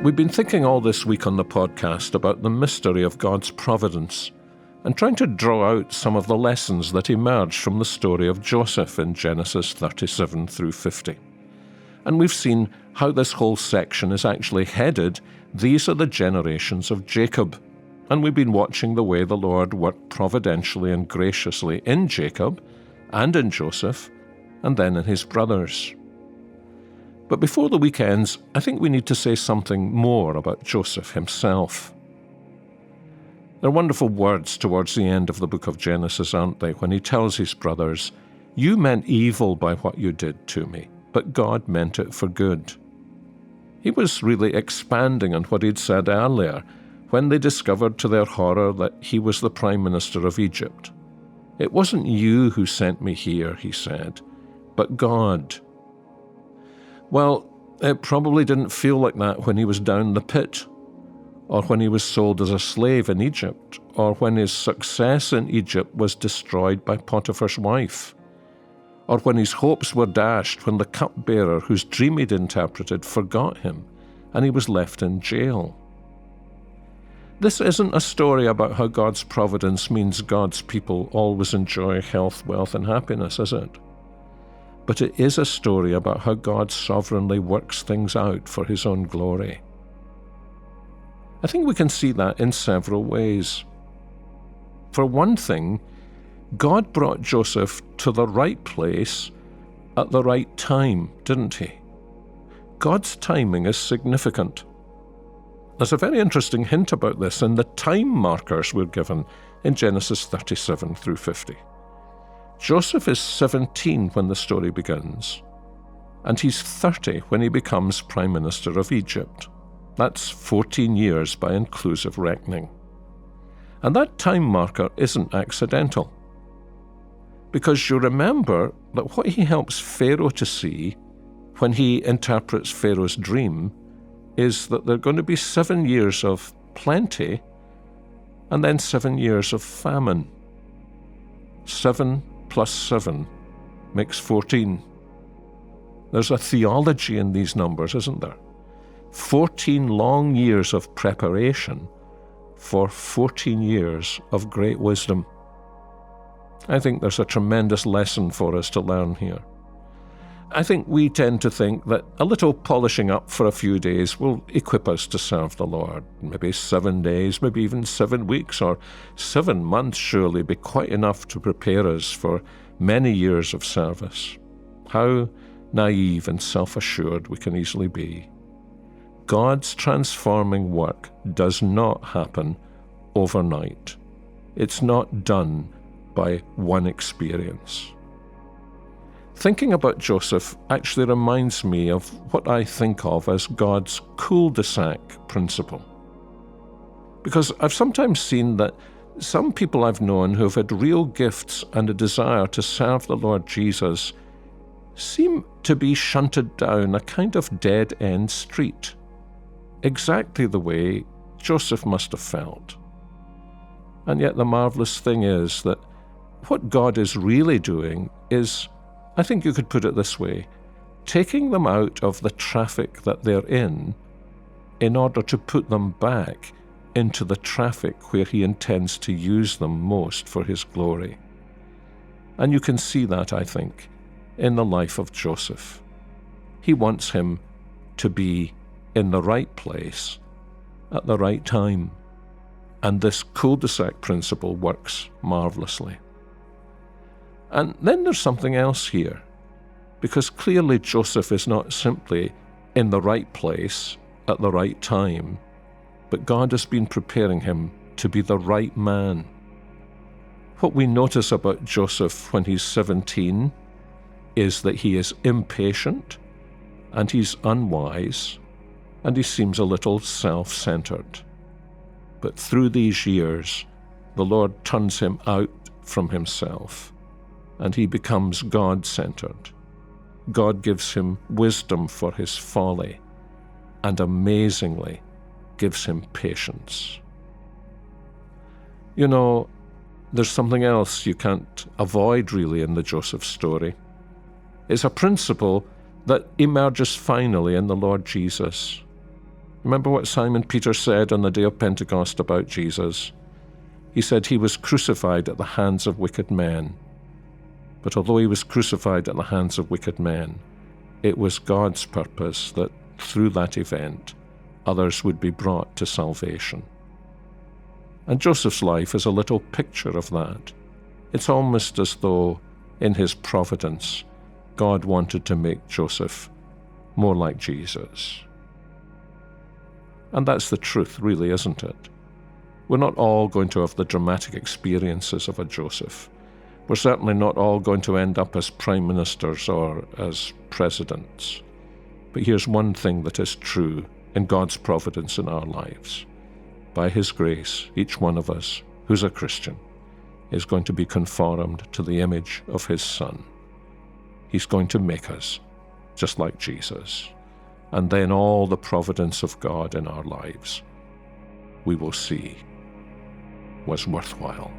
We've been thinking all this week on the podcast about the mystery of God's providence and trying to draw out some of the lessons that emerge from the story of Joseph in Genesis 37 through 50. And we've seen how this whole section is actually headed, "These are the generations of Jacob." And we've been watching the way the Lord worked providentially and graciously in Jacob and in Joseph and then in his brothers. But before the week ends, I think we need to say something more about Joseph himself. There are wonderful words towards the end of the book of Genesis, aren't they, when he tells his brothers, "You meant evil by what you did to me, but God meant it for good." He was really expanding on what he'd said earlier when they discovered to their horror that he was the Prime Minister of Egypt. "It wasn't you who sent me here," he said, "but God." Well, it probably didn't feel like that when he was down the pit, or when he was sold as a slave in Egypt, or when his success in Egypt was destroyed by Potiphar's wife, or when his hopes were dashed when the cupbearer whose dream he'd interpreted forgot him and he was left in jail. This isn't a story about how God's providence means God's people always enjoy health, wealth, and happiness, is it? But it is a story about how God sovereignly works things out for his own glory. I think we can see that in several ways. For one thing, God brought Joseph to the right place at the right time, didn't he? God's timing is significant. There's a very interesting hint about this in the time markers we're given in Genesis 37 through 50. Joseph is 17 when the story begins, and he's 30 when he becomes Prime Minister of Egypt. That's 14 years by inclusive reckoning. And that time marker isn't accidental, because you remember that what he helps Pharaoh to see when he interprets Pharaoh's dream is that there are going to be 7 years of plenty and then 7 years of famine. 7 plus 7 makes 14. There's a theology in these numbers, isn't there? 14 long years of preparation for 14 years of great wisdom. I think there's a tremendous lesson for us to learn here. I think we tend to think that a little polishing up for a few days will equip us to serve the Lord. Maybe 7 days, maybe even 7 weeks, or 7 months surely be quite enough to prepare us for many years of service. How naive and self-assured we can easily be. God's transforming work does not happen overnight. It's not done by one experience. Thinking about Joseph actually reminds me of what I think of as God's cul-de-sac principle. Because I've sometimes seen that some people I've known who've had real gifts and a desire to serve the Lord Jesus seem to be shunted down a kind of dead-end street, exactly the way Joseph must have felt. And yet the marvelous thing is that what God is really doing is, I think you could put it this way, taking them out of the traffic that they're in order to put them back into the traffic where he intends to use them most for his glory. And you can see that, I think, in the life of Joseph. He wants him to be in the right place at the right time. And this cul-de-sac principle works marvelously. And then there's something else here, because clearly Joseph is not simply in the right place at the right time, but God has been preparing him to be the right man. What we notice about Joseph when he's 17 is that he is impatient, and he's unwise, and he seems a little self-centered. But through these years, the Lord turns him out from himself, and he becomes God-centered. God gives him wisdom for his folly, and amazingly gives him patience. You know, there's something else you can't avoid really in the Joseph story. It's a principle that emerges finally in the Lord Jesus. Remember what Simon Peter said on the day of Pentecost about Jesus? He said he was crucified at the hands of wicked men. But although he was crucified at the hands of wicked men, it was God's purpose that through that event, others would be brought to salvation. And Joseph's life is a little picture of that. It's almost as though, in his providence, God wanted to make Joseph more like Jesus. And that's the truth, really, isn't it? We're not all going to have the dramatic experiences of a Joseph. We're certainly not all going to end up as prime ministers or as presidents. But here's one thing that is true in God's providence in our lives. By His grace, each one of us who's a Christian is going to be conformed to the image of His Son. He's going to make us just like Jesus. And then all the providence of God in our lives, we will see, was worthwhile.